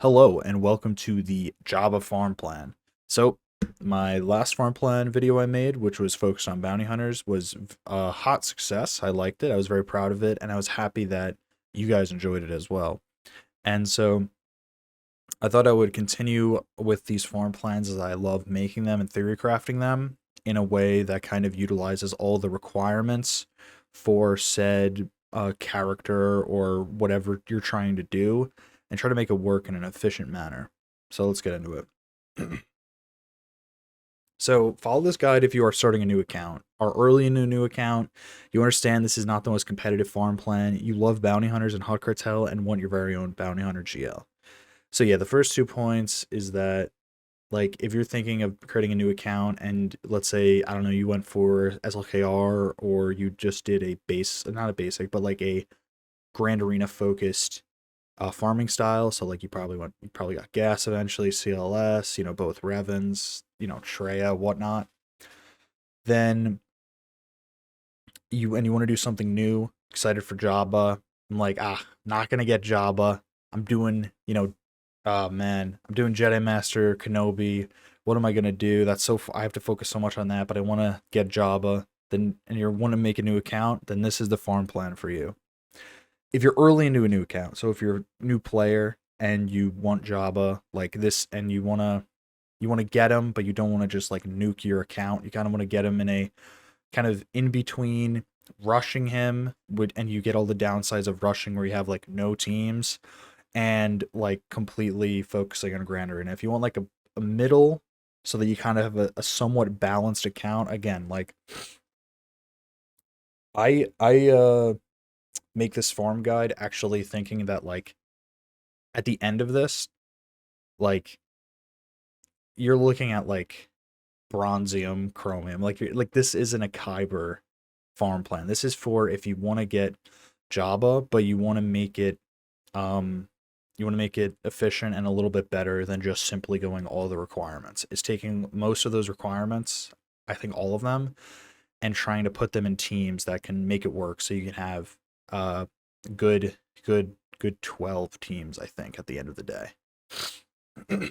Hello and welcome to the Jabba farm plan. So, my last farm plan video I made, which was focused on bounty hunters, was a hot success. I liked it. I was very proud of it, and I was happy that you guys enjoyed it as well. And so, I thought I would continue with these farm plans as I love making them and theory crafting them in a way that kind of utilizes all the requirements for said character or whatever you're trying to do and try to make it work in an efficient manner. So let's get into it. So follow this guide if you are starting a new account or early in a new account. You understand this is not the most competitive farm plan. You love bounty hunters and hot cartel and want your very own bounty hunter GL. So yeah, the first 2 points is that like if you're thinking of creating a new account and let's say I don't know you went for SLKR or you just did a base, not a basic, but like a Grand Arena focused farming style. So like you probably got gas eventually, CLS, both Revens, Treya, whatnot. Then you want to do something new, excited for Jabba. I'm like, not gonna get Jabba. I'm doing, oh man, I'm doing Jedi Master, Kenobi. What am I gonna do? I have to focus so much on that, but I want to get Jabba. Then and you want to make a new account, then this is the farm plan for you. If you're early into a new account, so if you're a new player and you want Jabba like this, and you want to get him, but you don't want to just like nuke your account. You kind of want to get him in a kind of in between rushing him would, and you get all the downsides of rushing where you have like no teams and like completely focusing on Grander. And if you want like a middle so that you kind of have a somewhat balanced account, again, like I make this farm guide actually thinking that like at the end of this, like you're looking at like bronzium, chromium. Like this isn't a Kyber farm plan. This is for if you want to get Jabba, but um you want to make it efficient and a little bit better than just simply going all the requirements. It's taking most of those requirements, I think all of them, and trying to put them in teams that can make it work so you can have uh good good 12 teams, I think, at the end of the day. So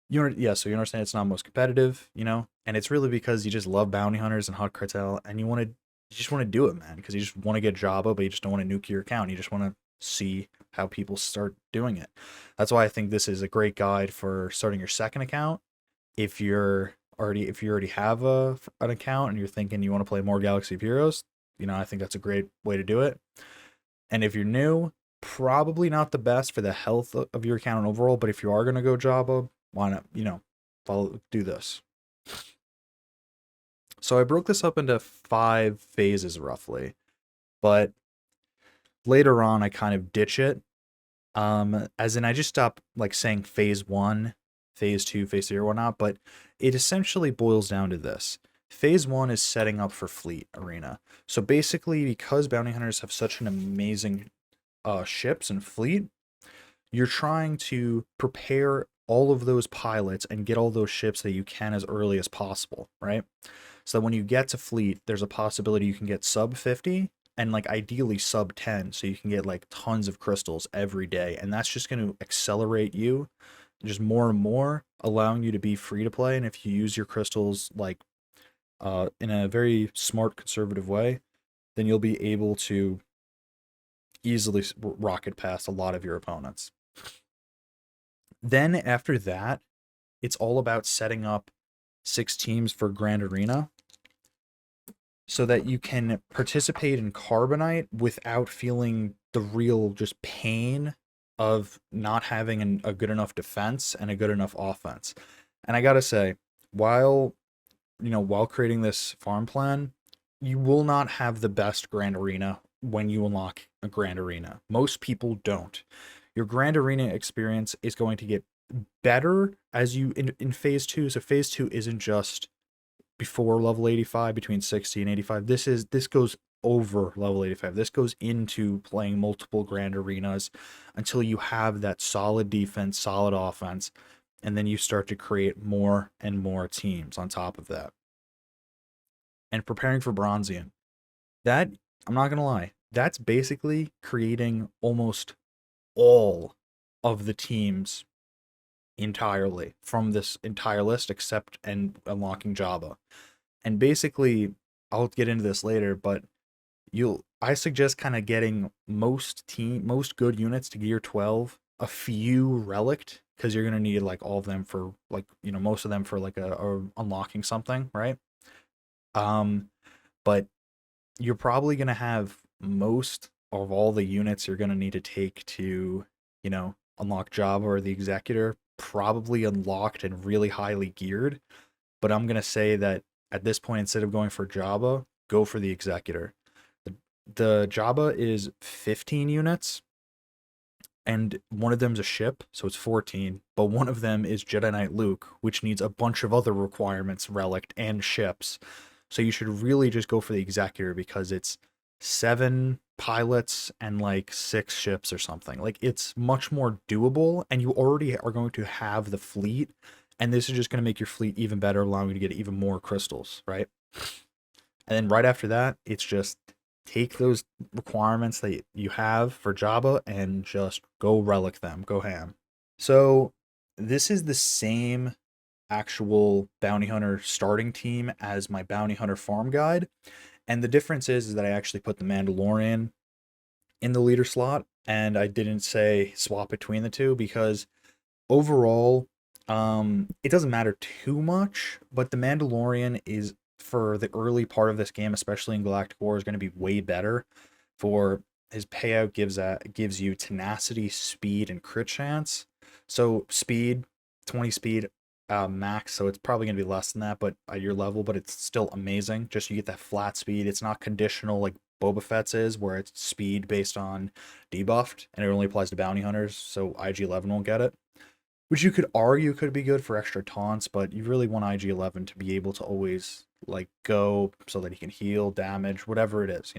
you understand it's not most competitive, and it's really because you just love bounty hunters and hot cartel, and you just want to do it, man, because you just want to get Jabba, but you just don't want to nuke your account. You just want to see how people start doing it. That's why I think this is a great guide for starting your second account. If you already have an account and you're thinking you want to play more Galaxy of Heroes, I think that's a great way to do it. And if you're new, probably not the best for the health of your account overall, but if you are going to go Jabba, why not, do this. So I broke this up into 5 phases roughly, but later on I kind of ditch it. As in I just stop like saying phase one, phase two, phase three, or whatnot, but it essentially boils down to this. Phase one is setting up for fleet arena. So basically, because bounty hunters have such an amazing ships and fleet, you're trying to prepare all of those pilots and get all those ships that you can as early as possible, right? So that when you get to fleet, there's a possibility you can get sub 50 and like ideally sub 10, so you can get like tons of crystals every day, and that's just going to accelerate you just more and more, allowing you to be free to play. And if you use your crystals like in a very smart conservative way, then you'll be able to easily rocket past a lot of your opponents. Then after that, it's all about setting up 6 teams for Grand Arena so that you can participate in Carbonite without feeling the real just pain of not having a good enough defense and a good enough offense. And I gotta say, while while creating this farm plan, you will not have the best Grand Arena when you unlock a Grand Arena. Most people don't. Your Grand Arena experience is going to get better as you in phase two. So phase two isn't just before level 85, between 60 and 85. This goes over level 85. This goes into playing multiple Grand Arenas until you have that solid defense, solid offense, and then you start to create more and more teams on top of that. And preparing for Bronzian. That, I'm not going to lie, that's basically creating almost all of the teams entirely from this entire list except and unlocking Jabba. And basically, I'll get into this later, but I suggest kind of getting most good units to gear 12, a few relict because you're gonna need like all of them for like most of them for like a unlocking something, right? Um, but you're probably gonna have most of all the units you're gonna need to take to unlock Java or the Executor probably unlocked and really highly geared. But I'm gonna say that at this point, instead of going for Jabba, go for the Executor. The Jabba is 15 units, and one of them's a ship, so it's 14. But one of them is Jedi Knight Luke, which needs a bunch of other requirements, relic and ships. So you should really just go for the Executor because it's 7 pilots and like 6 ships or something. Like it's much more doable, and you already are going to have the fleet, and this is just going to make your fleet even better, allowing you to get even more crystals, right? And then right after that, it's just take those requirements that you have for Jabba and just go relic them, go ham. So this is the same actual bounty hunter starting team as my bounty hunter farm guide. And the difference is that I actually put the Mandalorian in the leader slot, and I didn't say swap between the two because overall, it doesn't matter too much, but the Mandalorian is for the early part of this game, especially in Galactic War, is going to be way better. For his payout gives you tenacity, speed, and crit chance. So speed, 20 speed max, so it's probably going to be less than that, but at your level, but it's still amazing. Just you get that flat speed. It's not conditional like Boba Fett's is, where it's speed based on debuffed, and it only applies to bounty hunters, so IG-11 won't get it. Which you could argue could be good for extra taunts, but you really want IG-11 to be able to always like go so that he can heal, damage, whatever it is,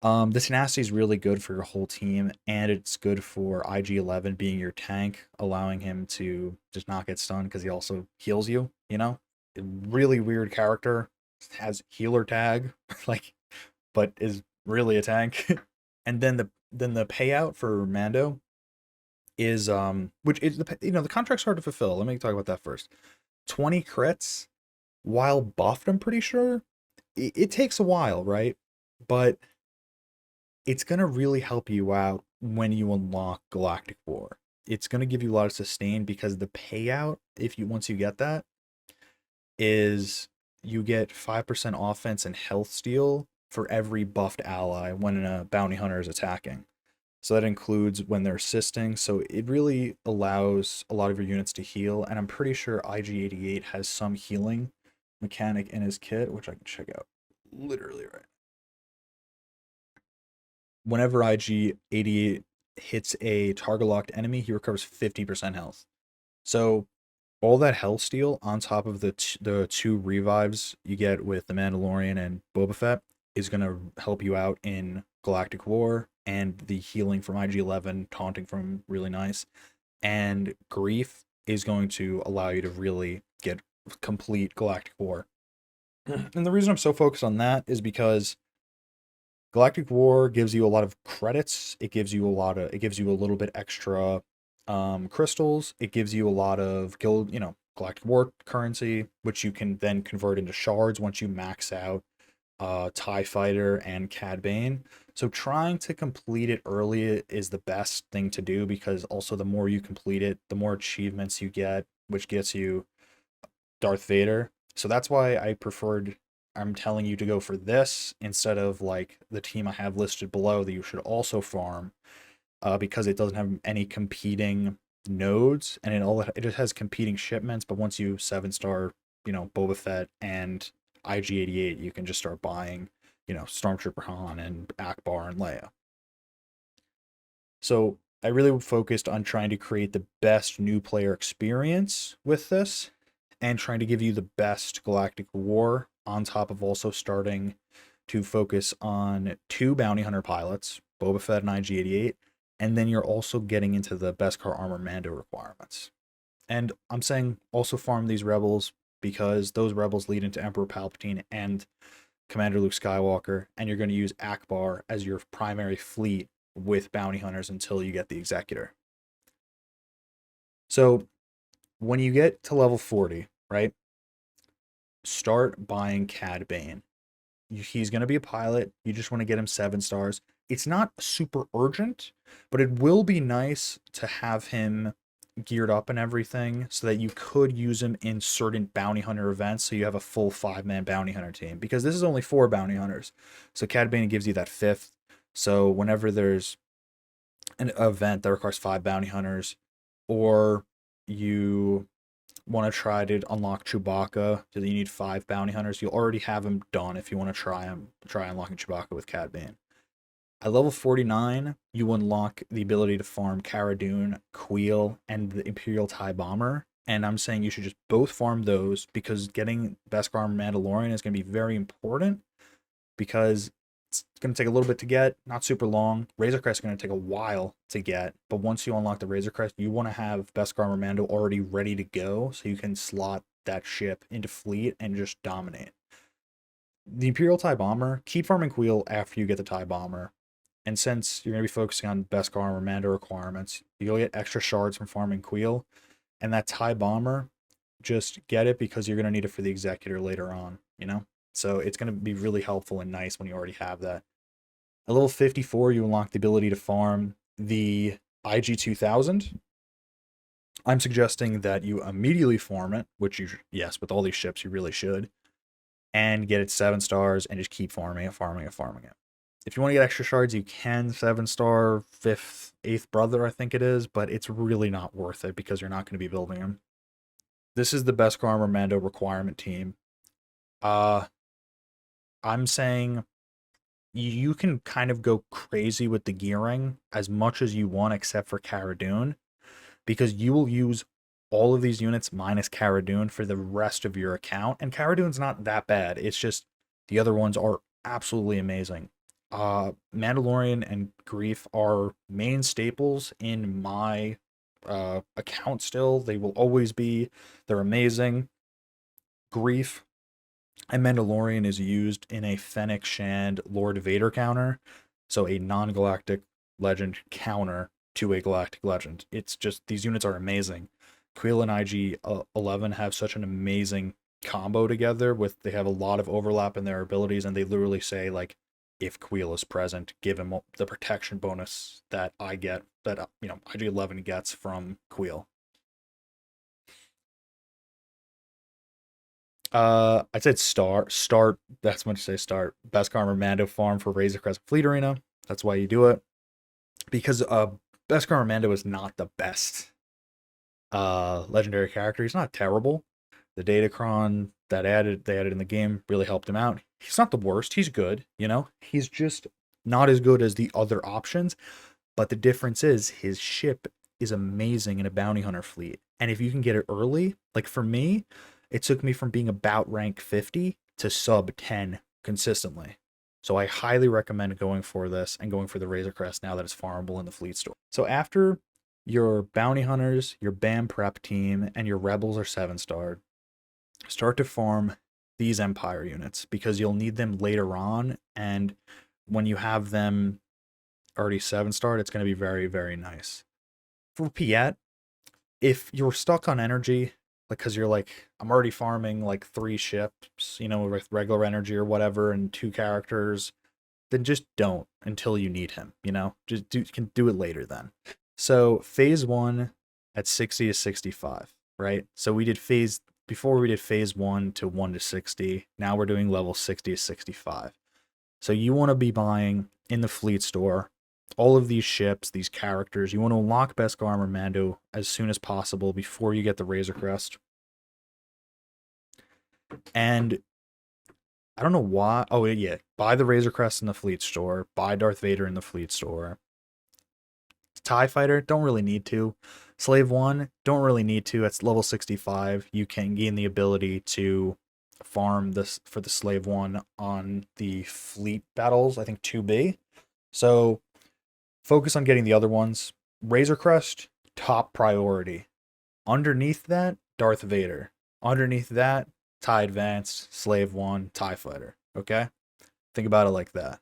The tenacity is really good for your whole team, and it's good for IG-11 being your tank, allowing him to just not get stunned because he also heals you. A really weird character, has healer tag, like, but is really a tank. And then the payout for Mando is which is the contract's hard to fulfill. Let me talk about that first. 20 crits while buffed, I'm pretty sure. It takes a while, right? But it's gonna really help you out when you unlock Galactic War. It's gonna give you a lot of sustain because the payout, if you once you get that, is you get 5% offense and health steal for every buffed ally when a bounty hunter is attacking. So that includes when they're assisting. So it really allows a lot of your units to heal. And I'm pretty sure IG-88 has some healing mechanic in his kit, which I can check out literally right. Whenever IG-88 hits a target locked enemy, he recovers 50% health. So all that health steal on top of the 2 revives you get with the Mandalorian and Boba Fett is going to help you out in Galactic War, and the healing from IG-11, taunting from really nice, and Grief is going to allow you to really get complete Galactic War. And the reason I'm so focused on that is because Galactic War gives you a lot of credits. It gives you a little bit extra crystals. It gives you a lot of Galactic War currency, which you can then convert into shards once you max out TIE Fighter and Cad Bane. So trying to complete it early is the best thing to do, because also the more you complete it, the more achievements you get, which gets you Darth Vader. So that's why I'm telling you to go for this instead of like the team I have listed below that you should also farm, because it doesn't have any competing nodes, and it just has competing shipments. But once you 7-star, Boba Fett and IG-88, you can just start buying, Stormtrooper Han and Akbar and Leia. So I really focused on trying to create the best new player experience with this, and trying to give you the best Galactic War, on top of also starting to focus on 2 bounty hunter pilots, Boba Fett and IG-88, and then you're also getting into the Beskar armor Mando requirements. And I'm saying also farm these rebels because those rebels lead into Emperor Palpatine and Commander Luke Skywalker, and you're going to use Akbar as your primary fleet with bounty hunters until you get the Executor. So when you get to level 40, right, start buying Cad Bane. He's going to be a pilot. You just want to get him 7 stars. It's not super urgent, but it will be nice to have him geared up and everything so that you could use him in certain bounty hunter events so you have a full 5-man bounty hunter team, because this is only 4 bounty hunters. So Cad Bane gives you that 5th. So whenever there's an event that requires 5 bounty hunters, or you want to try to unlock Chewbacca, so that you need 5 bounty hunters, you'll already have him done if you want to try unlocking Chewbacca with Cad Bane. At level 49, you unlock the ability to farm Cara Dune, Queel, and the Imperial TIE Bomber. And I'm saying you should just both farm those, because getting Beskar Armor Mandalorian is going to be very important, because it's going to take a little bit to get, not super long. Razor Crest is going to take a while to get, but once you unlock the Razor Crest, you want to have Beskar Armor Mando already ready to go so you can slot that ship into fleet and just dominate. The Imperial TIE Bomber, keep farming Queel after you get the TIE Bomber. And since you're going to be focusing on Beskar Armor Mando requirements, you'll get extra shards from farming Queel. And that TIE Bomber, just get it because you're going to need it for the Executor later on, you know? So it's going to be really helpful and nice when you already have that. At level 54, you unlock the ability to farm the IG-2000. I'm suggesting that you immediately farm it, which you, yes, with all these ships, you really should, and get it 7 stars and just keep farming it. If you want to get extra shards, you can 7-star, 5th, 8th brother, I think it is, but it's really not worth it because you're not going to be building them. This is the Beskar Armor Mando requirement team. I'm saying you can kind of go crazy with the gearing as much as you want, except for Cara Dune, because you will use all of these units minus Cara Dune for the rest of your account. And Cara Dune's not that bad. It's just the other ones are absolutely amazing. Mandalorian and Grief are main staples in my account still. They will always be. They're amazing. Grief and Mandalorian is used in a Fennec Shand Lord Vader counter. So a non-galactic legend counter to a galactic legend. It's just, these units are amazing. Queel and IG-11 have such an amazing combo together. They have a lot of overlap in their abilities, and they literally say, like, if Queel is present, give him the protection bonus that I get, that IG-11 gets from Queel. I said start. That's much to say start. Beskar Armor Mando farm for Razor Crest Fleet Arena. That's why you do it. Because Beskar Armor Mando is not the best legendary character. He's not terrible. The Datacron they added in the game really helped him out. He's not the worst. He's good, you know? He's just not as good as the other options. But the difference is his ship is amazing in a bounty hunter fleet. And if you can get it early, like for me, it took me from being about rank 50 to sub 10 consistently. So I highly recommend going for this and going for the Razor Crest now that it's farmable in the fleet store. So after your bounty hunters, your BAM prep team, and your rebels are 7-starred, start to farm these Empire units because you'll need them later on. And when you have them already 7-starred, it's going to be very, very nice. For Piet, if you're stuck on energy, like, because you're like, I'm already farming like 3 ships, with regular energy or whatever, and 2 characters, then just don't until you need him, just can do it later then. So phase 1 at 60 to 65, right? So before we did phase 1 to 1 to 60. Now we're doing level 60 to 65. So you want to be buying in the fleet store all of these ships, these characters. You want to unlock Beskar Armor Mando as soon as possible before you get the Razor Crest. And I don't know why. Oh, yeah. Buy the Razor Crest in the fleet store. Buy Darth Vader in the fleet store. TIE Fighter, don't really need to. Slave 1, don't really need to. At level 65, you can gain the ability to farm this for the Slave 1 on the fleet battles, I think 2B. So focus on getting the other ones. Razor Crest, top priority. Underneath that, Darth Vader. Underneath that, TIE Advanced, Slave 1, TIE Fighter. Okay? Think about it like that.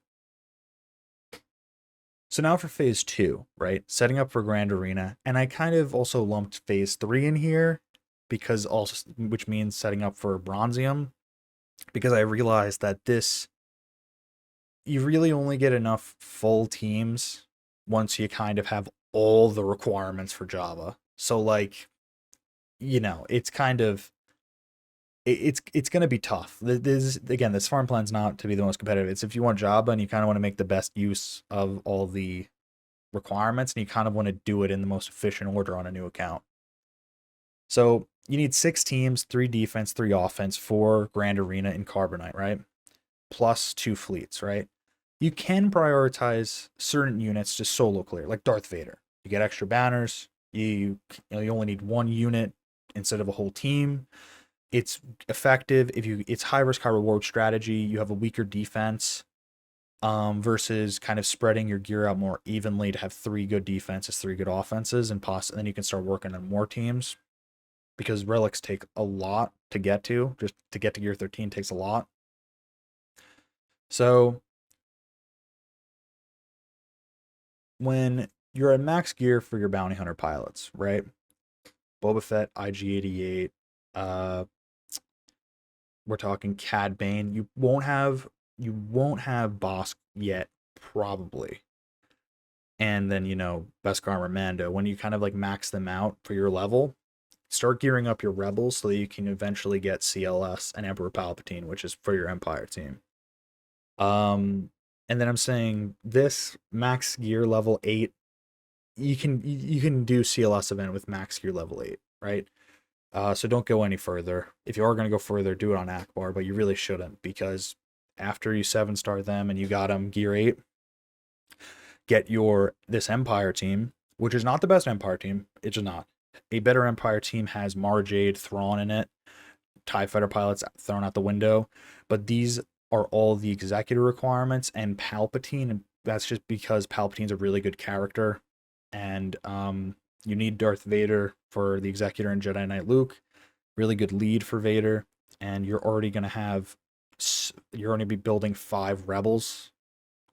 So now for phase 2, right? Setting up for Grand Arena. And I kind of also lumped phase 3 in here because also, which means setting up for Bronzium, because I realized that this, you really only get enough full teams once you kind of have all the requirements for Java. So like, it's kind of it's going to be tough. This again, this farm plan's not to be the most competitive. It's if you want Java and you kind of want to make the best use of all the requirements and you kind of want to do it in the most efficient order on a new account. So you need 6 teams, 3 defense, 3 offense, for Grand Arena in Carbonite, right? Plus 2 fleets, right? You can prioritize certain units to solo clear, like Darth Vader. You get extra banners. You only need 1 unit instead of a whole team. It's effective if it's high risk, high reward strategy. You have a weaker defense, versus kind of spreading your gear out more evenly to have 3 good defenses, 3 good offenses, and then you can start working on more teams because relics take a lot to get to. Just to get to gear 13 takes a lot. So when you're at max gear for your bounty hunter pilots, right? Boba Fett, IG-88, we're talking Cad Bane. You won't have Bosk yet, probably. And then, Beskar or Mando, when you kind of like max them out for your level, start gearing up your rebels so that you can eventually get CLS and Emperor Palpatine, which is for your Empire team. And then I'm saying this max gear level 8, you can do CLS event with max gear level 8, right? So don't go any further. If you are going to go further, do it on Akbar, but you really shouldn't, because after you 7-star them and you got them gear 8, get this Empire team, which is not the best Empire team. It's just not. A better Empire team has Marjade, Thrawn in it, TIE fighter pilots thrown out the window, but these are all the executor requirements, and Palpatine, and that's just because Palpatine's a really good character, and you need Darth Vader for the executor and Jedi Knight Luke, really good lead for Vader, and you're already be building 5 rebels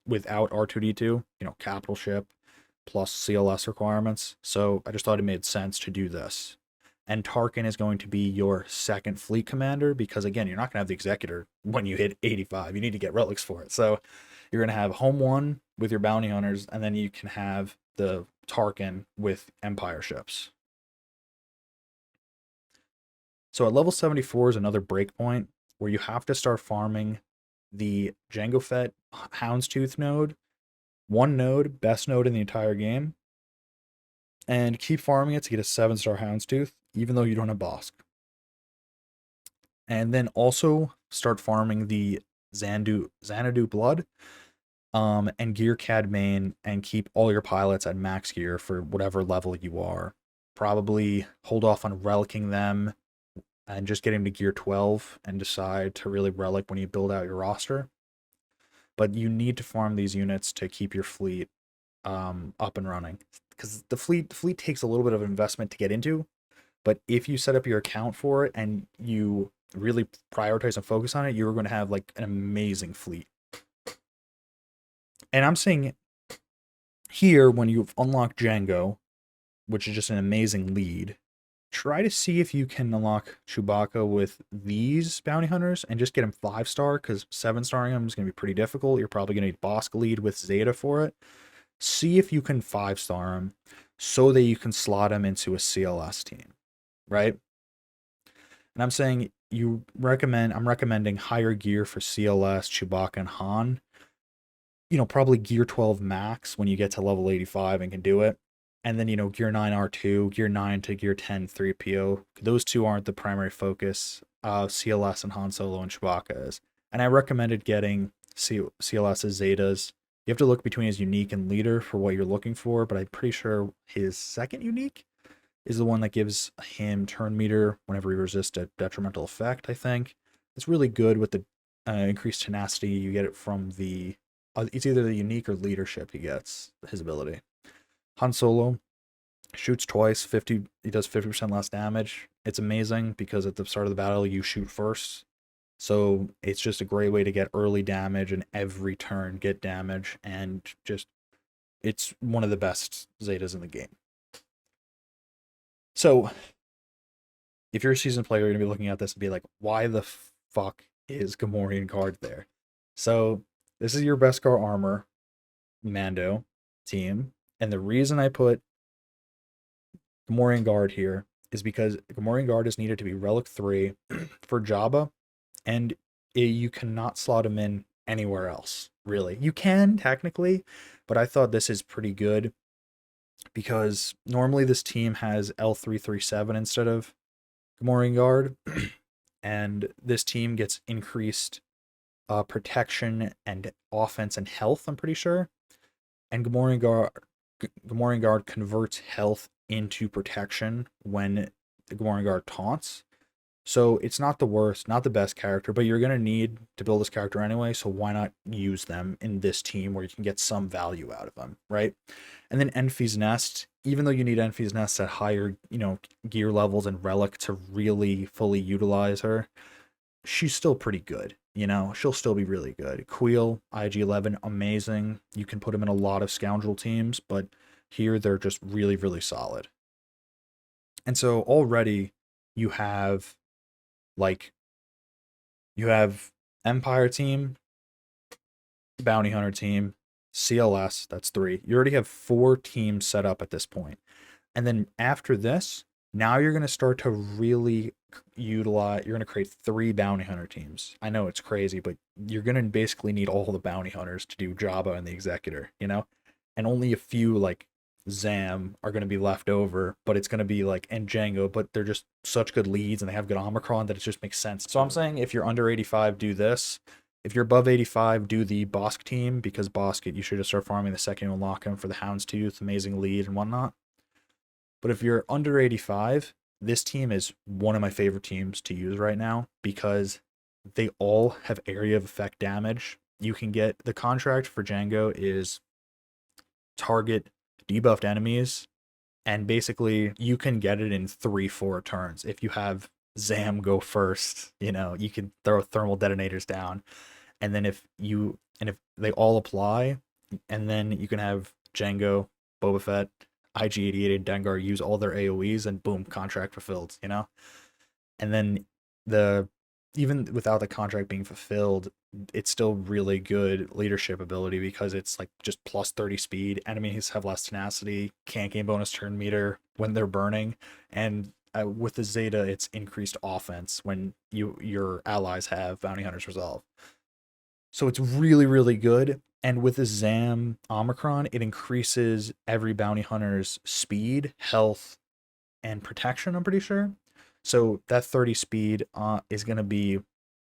without R2D2, capital ship plus CLS requirements. So I just thought it made sense to do this. And Tarkin is going to be your second fleet commander because, again, you're not going to have the executor when you hit 85. You need to get relics for it. So you're going to have home 1 with your bounty hunters, and then you can have the Tarkin with Empire ships. So at level 74 is another breakpoint where you have to start farming the Jango Fett Houndstooth node, 1 node, best node in the entire game, and keep farming it to get a 7-star Houndstooth, even though you don't have Bosk. And then also start farming the Xanadu Blood, and gear Cad Bane, and keep all your pilots at max gear for whatever level you are. Probably hold off on relicking them and just get him to gear 12 and decide to really relic when you build out your roster. But you need to farm these units to keep your fleet up and running, because the fleet takes a little bit of investment to get into, but if you set up your account for it and you really prioritize and focus on it, you're going to have like an amazing fleet. And I'm saying here, when you've unlocked Django, which is just an amazing lead, try to see if you can unlock Chewbacca with these bounty hunters and just get him 5-star, because 7-starring him is going to be pretty difficult. You're probably going to need Bosk lead with Zeta for it. See if you can 5-star him so that you can slot him into a CLS team, right? And I'm saying I'm recommending higher gear for CLS, Chewbacca, and Han. Probably gear 12 max when you get to level 85 and can do it. And then, gear 9 R2, gear 9 to gear 10 3PO. Those 2 aren't the primary focus. CLS and Han Solo and Chewbacca is. And I recommended getting CLS's Zetas. You have to look between his unique and leader for what you're looking for, but I'm pretty sure his second unique is the one that gives him turn meter whenever he resists a detrimental effect, I think. It's really good with the increased tenacity. You get it from it's either the unique or leadership he gets, his ability. Han Solo shoots twice, he does 50% less damage. It's amazing because at the start of the battle, you shoot first. So it's just a great way to get early damage and every turn get damage and just It's one of the best Zetas in the game. So if you're a seasoned player, you're gonna be looking at this and be like, why the fuck is Gamorrean Guard there? So this is your Beskar armor Mando team, and the reason I put Gamorrean Guard here is because Gamorrean Guard is needed to be Relic 3 for Jabba, and you cannot slot him in anywhere else, really. You can, technically, but I thought this is pretty good because normally this team has L337 instead of Gamorrean Guard, and this team gets increased protection and offense and health, I'm pretty sure. And Gamorrean Guard converts health into protection when the Gamorrean Guard taunts. So it's not the worst, not the best character, but you're gonna need to build this character anyway. So why not use them in this team where you can get some value out of them, right? And then Enfi's Nest, even though you need Enfi's Nest at higher, gear levels and relic to really fully utilize her, she's still pretty good. She'll still be really good. Queel, IG-11, amazing. You can put them in a lot of scoundrel teams, but here they're just really, really solid. And so already you have Empire team, Bounty Hunter team, CLS, that's 3. You already have 4 teams set up at this point. And then after this, now you're going to start to really utilize, you're going to create 3 Bounty Hunter teams. I know it's crazy, but you're going to basically need all the Bounty Hunters to do Jabba and the Executor, And only a few, like Zam, are going to be left over, but it's going to be and Django, but they're just such good leads and they have good Omicron that it just makes sense. So I'm saying if you're under 85, do this. If you're above 85, do the Bosk team, because Bosk, you should just start farming the second you unlock him for the Houndstooth, amazing lead and whatnot. But if you're under 85, this team is one of my favorite teams to use right now because they all have area of effect damage. You can get the contract for Django is target debuffed enemies, and basically you can get it in 3-4 turns. If you have Zam go first, you can throw thermal detonators down, and then if they all apply, and then you can have Django, Boba Fett, IG-88, and Dengar use all their AoEs, and boom, contract fulfilled, And then even without the contract being fulfilled, it's still really good leadership ability because it's just plus 30 speed. Enemies have less tenacity, can't gain bonus turn meter when they're burning, and with the Zeta, it's increased offense when your allies have Bounty Hunter's Resolve. So it's really, really good. And with the Zam Omicron, it increases every Bounty Hunter's speed, health, and protection, I'm pretty sure. So that 30 speed is going to be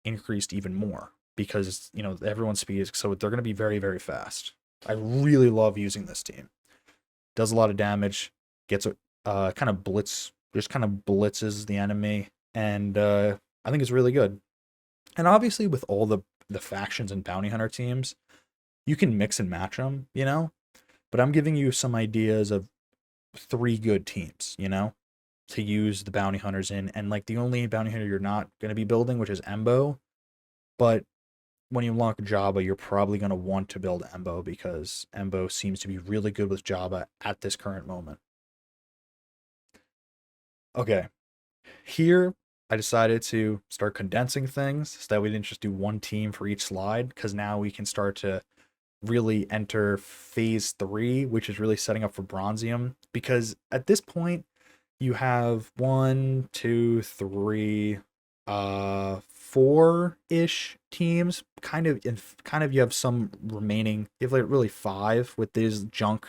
increased even more because, everyone's speed is, so they're going to be very, very fast. I really love using this team. Does a lot of damage, gets a kind of blitzes the enemy, and I think it's really good. And obviously with all the factions and Bounty Hunter teams, you can mix and match them, but I'm giving you some ideas of 3 good teams, to use the Bounty Hunters in. And the only Bounty Hunter you're not going to be building, which is Embo, but when you unlock Jabba, you're probably going to want to build Embo because Embo seems to be really good with Jabba at this current moment. Okay, here I decided to start condensing things so that we didn't just do one team for each slide, because now we can start to really enter phase 3, which is really setting up for Bronzium, because at this point you have 1, 2, 3, 4-ish teams. Kind of you have some remaining. You have really 5 with these junk,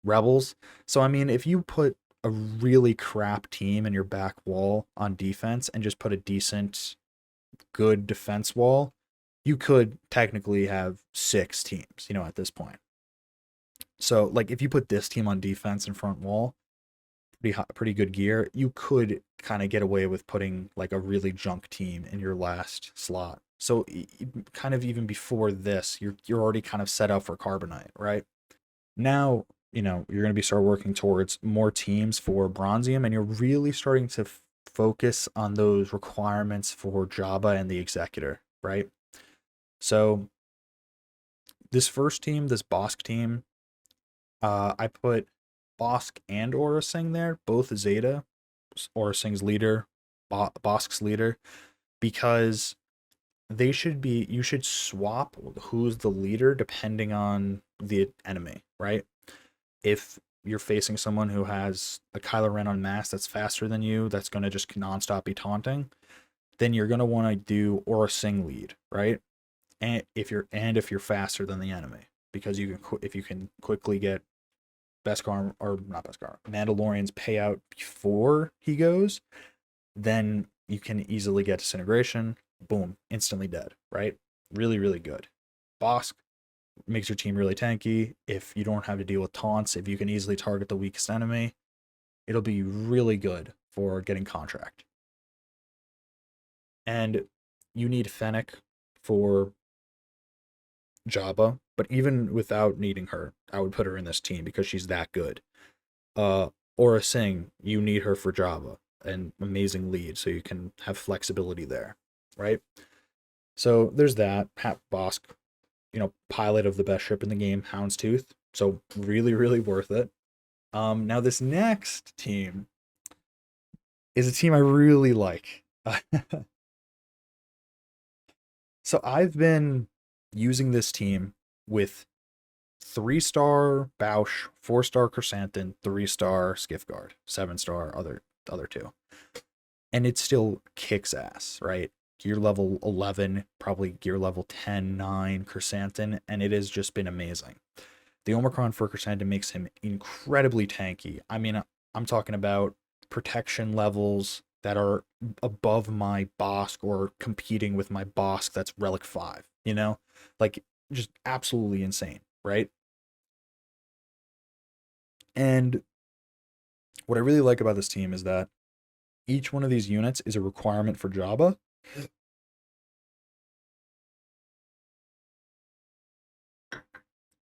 rebels. So I mean, if you put a really crap team in your back wall on defense and just put a decent, good defense wall, you could technically have 6 teams, at this point. So if you put this team on defense and front wall, pretty good gear, you could kind of get away with putting a really junk team in your last slot. So kind of even before this, you're already kind of set up for Carbonite, right? Now, you're going to be start working towards more teams for Bronzium, and you're really starting to focus on those requirements for Jabba and the Executor, right? So this first team, this Bosk team, I put Bosk and Aura Singh there, both Zeta, Aura Singh's leader, Bosk's leader, because you should swap who's the leader depending on the enemy, right? If you're facing someone who has a Kylo Ren on mass that's faster than you, that's going to just nonstop be taunting, then you're going to want to do Aura Singh lead, right? And if you're faster than the enemy, because if you can quickly get Beskar, or not Beskar, Mandalorian's payout before he goes, then you can easily get disintegration. Boom, instantly dead, right? Really, really good. Bosk makes your team really tanky. If you don't have to deal with taunts, if you can easily target the weakest enemy, it'll be really good for getting contract. And you need Fennec for Jabba, but even without needing her, I would put her in this team because she's that good. Aura Singh, you need her for Jabba, an amazing lead, so you can have flexibility there, right? So there's that. Pat Bosk, pilot of the best ship in the game, Houndstooth. So really, really worth it. Now this next team is a team I really like. So I've been using this team with 3-star Bausch, 4-star Chrysanthemum, 3-star Skiffguard, 7-star other two. And it still kicks ass, right? Gear level 11, probably gear level 10, 9 Chrysanthemum, and it has just been amazing. The Omicron for Chrysanthemum makes him incredibly tanky. I mean, I'm talking about protection levels that are above my Bosk or competing with my Bosk that's Relic 5, Like, just absolutely insane, right? And what I really like about this team is that each one of these units is a requirement for Jabba.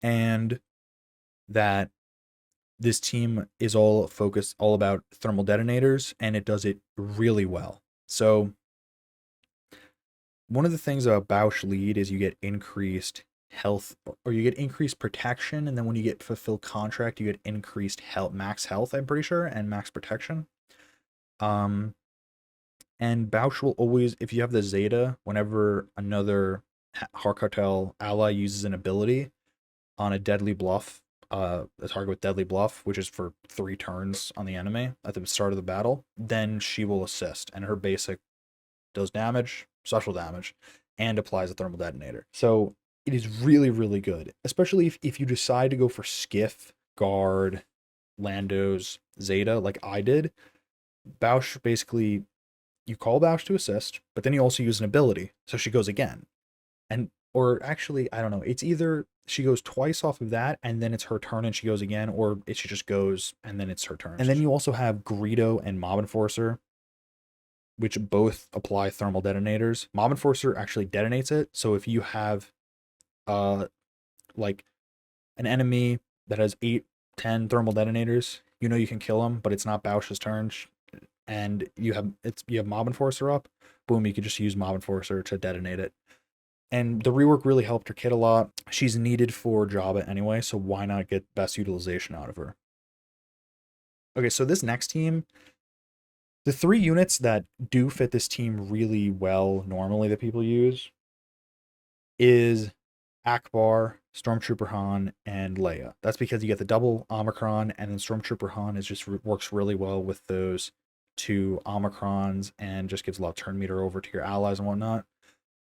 And that this team is all about thermal detonators, and it does it really well. So one of the things about Bausch lead is you get increased health, or you get increased protection, and then when you get fulfill contract, you get increased health, max health, I'm pretty sure, and max protection. And Bausch will always, if you have the Zeta, whenever another Har-Cartel ally uses an ability on a deadly bluff, a target with deadly bluff, which is for 3 turns on the enemy at the start of the battle, then she will assist, and her basic does damage, special damage, and applies a thermal detonator. So it is really, really good, especially if you decide to go for Skiff, Guard, Lando's, Zeta, like I did. Bausch basically, you call Bausch to assist, but then you also use an ability, so she goes again. Or actually, I don't know, it's either she goes twice off of that, and then it's her turn and she goes again, or she just goes and then it's her turn. And then you also have Greedo and Mob Enforcer, which both apply thermal detonators. Mob Enforcer actually detonates it, so if you have like an enemy that has 8, 10 thermal detonators, you can kill them, but it's not Bausch's turn, and you have Mob Enforcer up, boom, you could just use Mob Enforcer to detonate it. And the rework really helped her kit a lot. She's needed for Jabba anyway, so why not get best utilization out of her? Okay, so this next team, the 3 units that do fit this team really well normally that people use is Akbar, Stormtrooper Han, and Leia. That's because you get the double Omicron, and then Stormtrooper Han works really well with those 2 Omicrons and just gives a lot of turn meter over to your allies and whatnot.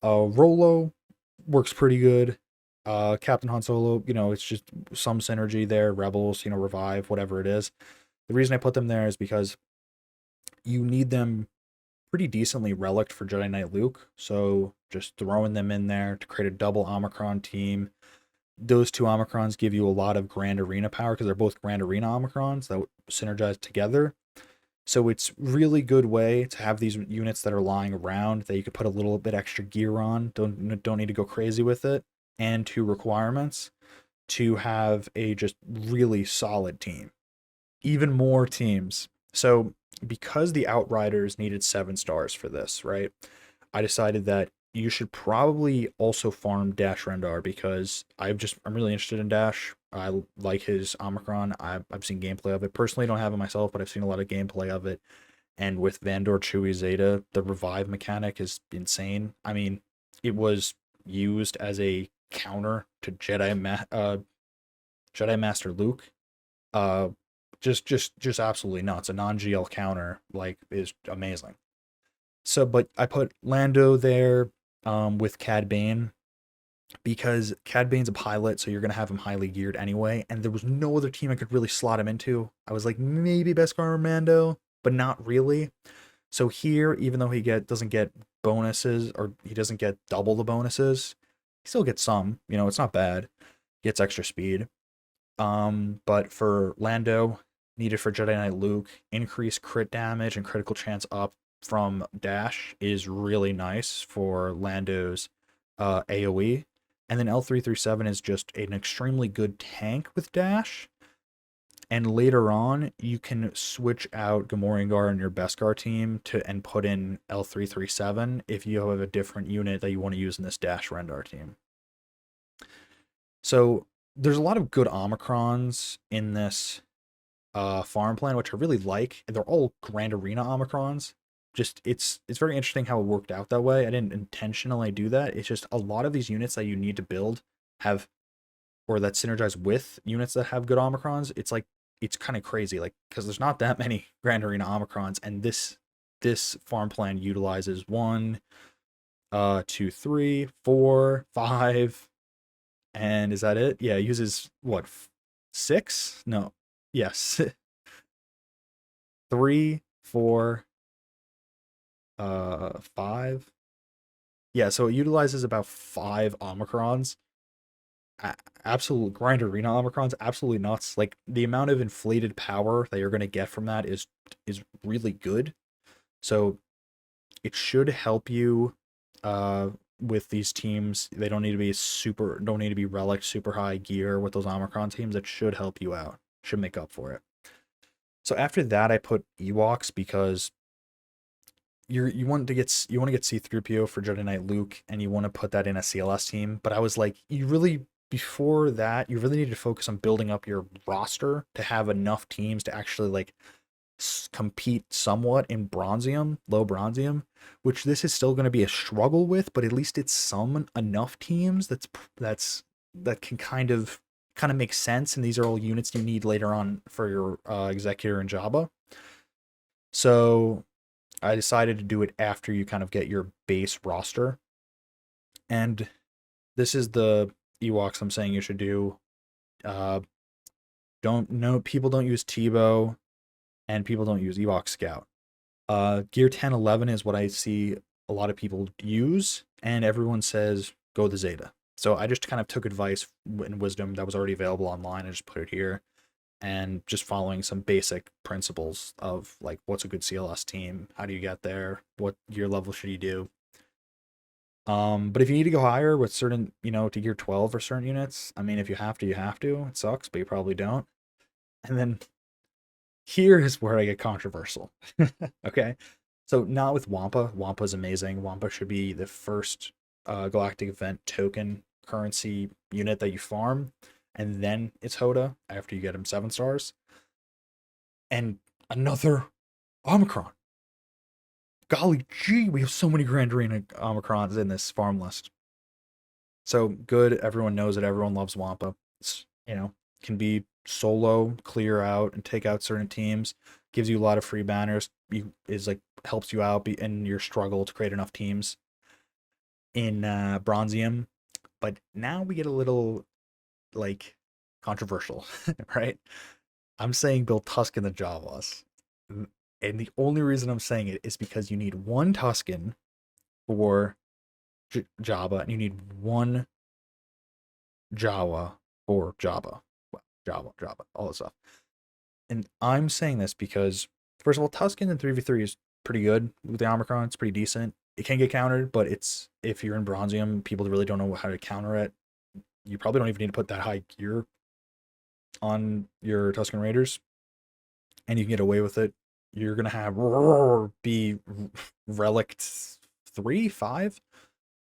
Rolo works pretty good. Captain Han Solo, it's just some synergy there. Rebels, Revive, whatever it is. The reason I put them there is because you need them pretty decently relicked for Jedi Knight Luke. So just throwing them in there to create a double Omicron team. Those 2 Omicrons give you a lot of Grand Arena power because they're both Grand Arena Omicrons that synergize together. So it's really good way to have these units that are lying around that you could put a little bit extra gear on. Don't need to go crazy with it. And 2 requirements to have a just really solid team. Even more teams. So because the Outriders needed 7 stars for this, right? I decided that you should probably also farm Dash Rendar because I'm really interested in Dash. I like his Omicron. I've seen gameplay of it. Personally, don't have it myself, but I've seen a lot of gameplay of it. And with Vandor Chewy Zeta, the revive mechanic is insane. I mean, it was used as a counter to Jedi Master Luke. Uh, just absolutely nuts. A non-GL counter like is amazing. So, but I put Lando there with Cad Bane because Cad Bane's a pilot, so you're gonna have him highly geared anyway. And there was no other team I could really slot him into. I was like maybe Beskar or Mando, but not really. So here, even though doesn't get bonuses or he doesn't get double the bonuses, he still gets some. You know, it's not bad. Gets extra speed. But for Lando, needed for Jedi Knight Luke, increased crit damage and critical chance up from dash is really nice for Lando's AoE. And then L337 is just an extremely good tank with dash. And later on, you can switch out Gamorrean in your Beskar team and put in L337 if you have a different unit that you want to use in this dash Rendar team. So there's a lot of good Omicrons in this farm plan, which I really like. And they're all Grand Arena Omicrons. Just it's very interesting how it worked out that way. I didn't intentionally do that. It's just a lot of these units that you need to build have or that synergize with units that have good Omicrons. It's like it's kind of crazy, like because there's not that many Grand Arena Omicrons, and this farm plan utilizes 1, 2, 3, 4, 5, and is that it? Yeah, it uses what 6? No, yes, 3, 4, 5. Yeah, so it utilizes about 5 Omicrons. Absolute grind arena Omicrons, absolutely nuts. Like the amount of inflated power that you're going to get from that is really good. So it should help you with these teams. They don't need to be relic super high gear with those Omicron teams. It should help you out. Should make up for it. So after that, I put Ewoks because you want to get C3PO for Jedi Knight Luke, and you want to put that in a CLS team. But I was like, before that, you really need to focus on building up your roster to have enough teams to actually like compete somewhat in bronzium, low bronzium, which this is still going to be a struggle with, but at least it's enough teams that can kind of make sense, and these are all units you need later on for your executor and Jabba. So I decided to do it after you kind of get your base roster, and this is the Ewoks I'm saying you should do. People don't use Tebow, and people don't use Ewok Scout. Gear 10, 11 is what I see a lot of people use, and everyone says go the Zeta. So I just kind of took advice and wisdom that was already available online and just put it here, and just following some basic principles of like what's a good CLS team, how do you get there, what gear level should you do. But if you need to go higher with certain, to gear 12 for certain units, I mean, if you have to, you have to. It sucks, but you probably don't. And then here is where I get controversial. Okay. So not with Wampa. Wampa's amazing. Wampa should be the first galactic event token currency unit that you farm. And then it's Hoda after you get him 7 stars. And another Omicron. Golly gee, we have so many Grand Arena Omicrons in this farm list. So good, everyone knows it, everyone loves Wampa. It's, can be solo, clear out, and take out certain teams. Gives you a lot of free banners. Helps you out in your struggle to create enough teams in Bronzium. But now we get a little controversial, right? I'm saying build Tusken the Jawas. And the only reason I'm saying it is because you need 1 Tusken for Jabba, and you need 1 Jawa for Jabba. Well, Jabba, all that stuff. And I'm saying this because, first of all, Tusken in 3v3 is pretty good with the Omicron. It's pretty decent. It can get countered, but if you're in Bronzium, people really don't know how to counter it. You probably don't even need to put that high gear on your Tusken Raiders, and you can get away with it. You're gonna have be relic 3, 5.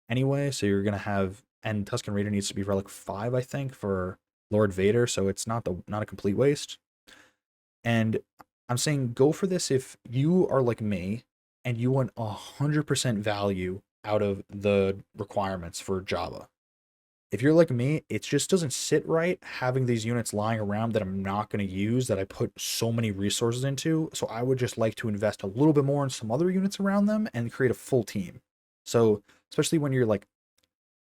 anyway. So you're gonna have, and Tusken Raider needs to be Relic 5, I think, for Lord Vader. So it's not a complete waste. And I'm saying go for this if you are like me and you want 100% value out of the requirements for Jabba. If you're like me, it just doesn't sit right having these units lying around that I'm not going to use, that I put so many resources into. So I would just like to invest a little bit more in some other units around them and create a full team. So especially when you're like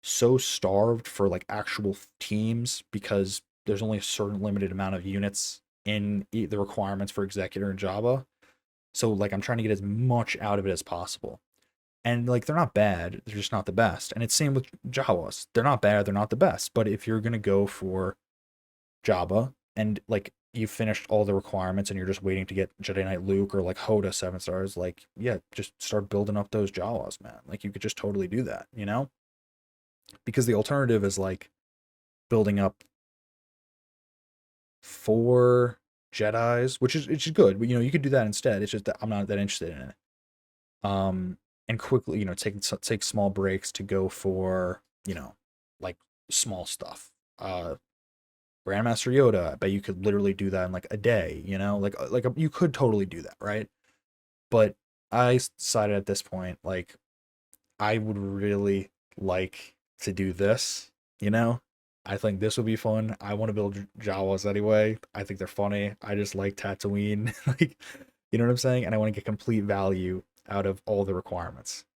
so starved for like actual teams because there's only a certain limited amount of units in the requirements for Executor and Java. So like I'm trying to get as much out of it as possible. And like they're not bad, they're just not the best. And it's same with Jawas. They're not bad, they're not the best. But if you're gonna go for Jabba and like you finished all the requirements and you're just waiting to get Jedi Knight Luke or like Hoda 7 stars, like yeah, just start building up those Jawas, man. Like you could just totally do that, you know? Because the alternative is like building up 4 Jedis, which is good, but you know, you could do that instead. It's just that I'm not that interested in it. And quickly, you know, take small breaks to go for, you know, like small stuff. Grandmaster Yoda, I bet you could literally do that in like a day, you know, you could totally do that, right? But I decided at this point, like, I would really like to do this, you know? I think this would be fun. I want to build Jawas anyway. I think they're funny. I just like Tatooine. Like, you know what I'm saying? And I want to get complete value out of all the requirements.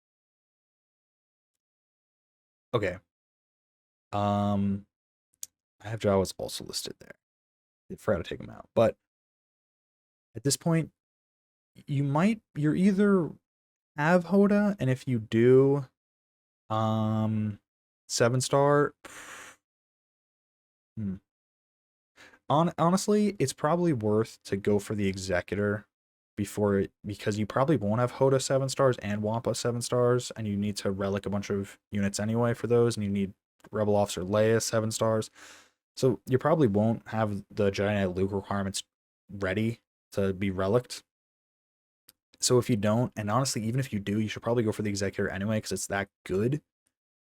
Okay. Um, I have Jawas also listed there. I forgot to take them out. But at this point, you're either have Hoda, and if you do, um, 7 star. Hmm. Honestly, it's probably worth to go for the Executor before it, because you probably won't have Hoda 7 stars and Wampa 7 stars, and you need to relic a bunch of units anyway for those, and you need Rebel Officer Leia 7 stars. So you probably won't have the Jedi Knight Luke requirements ready to be relicked. So if you don't, and honestly, even if you do, you should probably go for the Executor anyway because it's that good.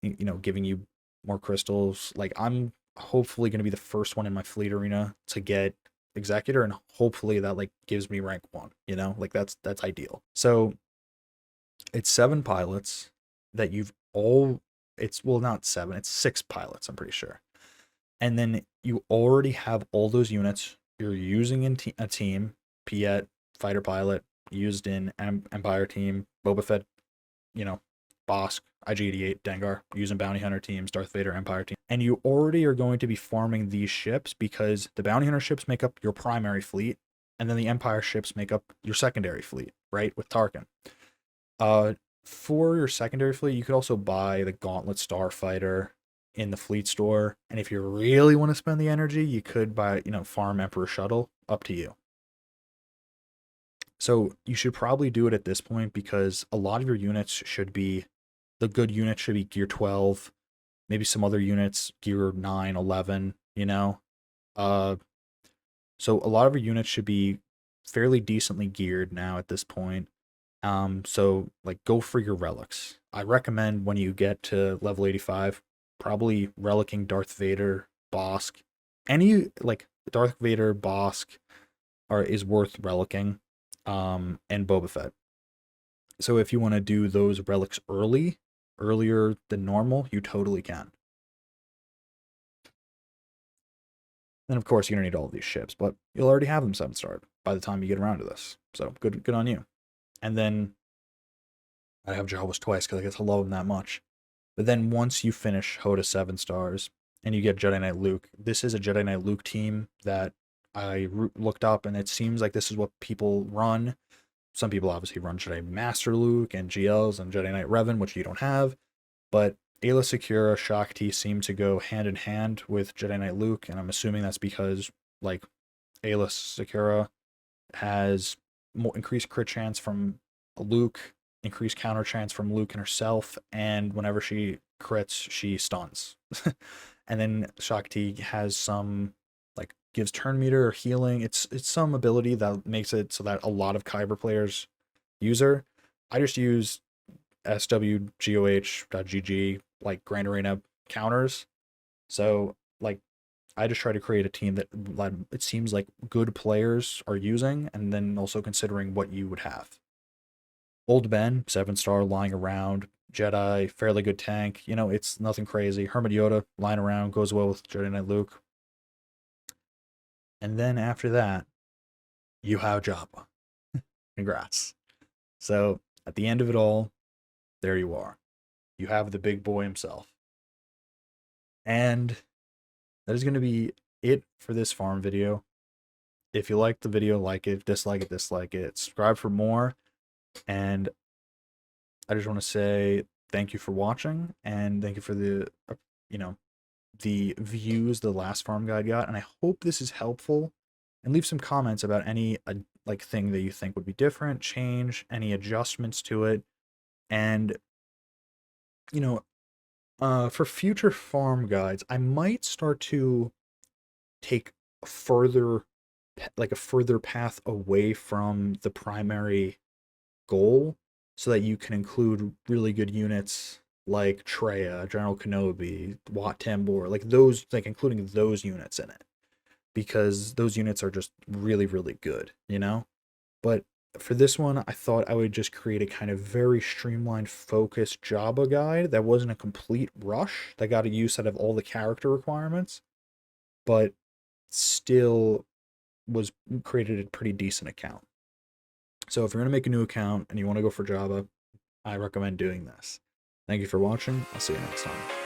You know, giving you more crystals. Like I'm hopefully going to be the first one in my fleet arena to get Executor, and hopefully that like gives me rank 1. You know, like that's ideal. So it's 7 pilots that you've all. It's well not 7. It's 6 pilots. I'm pretty sure. And then you already have all those units you're using in a team. Piet, fighter pilot, used in Empire team. Boba Fett, you know, Bosk, IG-88, Dengar, using bounty hunter teams, Darth Vader, Empire team. And you already are going to be farming these ships because the bounty hunter ships make up your primary fleet, and then the Empire ships make up your secondary fleet, right? With Tarkin. For your secondary fleet, you could also buy the Gauntlet Starfighter in the fleet store. And if you really want to spend the energy, you could buy, you know, farm Emperor Shuttle, up to you. So you should probably do it at this point because a lot of your units should be, the good units should be gear 12, maybe some other units gear 9, 11, you know. Uh so a lot of your units should be fairly decently geared now at this point. So like go for your relics. I recommend when you get to level 85, probably relicking Darth Vader, Bosk. Any like Darth Vader, Bosk is worth relicking. And Boba Fett. So if you want to do those relics earlier than normal, you totally can. And of course, you're gonna need all of these ships, but you'll already have them 7 starred by the time you get around to this. So good on you. And then I have Jawas twice because I get to love them that much. But then once you finish Hoda 7 stars and you get Jedi Knight Luke, this is a Jedi Knight Luke team that I looked up, and it seems like this is what people run. Some people obviously run Jedi Master Luke and GLs and Jedi Knight Revan, which you don't have. But Aayla Secura, Shakti seem to go hand in hand with Jedi Knight Luke, and I'm assuming that's because like Aayla Secura has more increased crit chance from Luke, increased counter chance from Luke and herself, and whenever she crits, she stuns. And then Shakti has some like gives turn meter or healing. It's some ability that makes it so that a lot of Kyber players use her. I just use swgoh.gg like Grand Arena counters. So like I just try to create a team that it seems like good players are using, and then also considering what you would have. Old Ben, 7-star, lying around. Jedi, fairly good tank. You know, it's nothing crazy. Hermit Yoda, lying around, goes well with Jedi Knight Luke. And then after that, you have Jabba. Congrats. So at the end of it all, there you are. You have the big boy himself. And that is going to be it for this farm video. If you liked the video, like it. Dislike it, dislike it. Subscribe for more. And I just want to say thank you for watching, and thank you for the, you know, the views the last farm guide got. And I hope this is helpful. And leave some comments about any like thing that you think would be different, change, any adjustments to it. And you know, for future farm guides, I might start to take a further path away from the primary goal, so that you can include really good units like Treya, General Kenobi, Wat Tambor, like those, like including those units in it, because those units are just really, really good, you know? But for this one, I thought I would just create a kind of very streamlined, focused Jabba guide that wasn't a complete rush, that got a use out of all the character requirements, but still was created a pretty decent account. So if you're going to make a new account and you want to go for Jabba, I recommend doing this. Thank you for watching. I'll see you next time.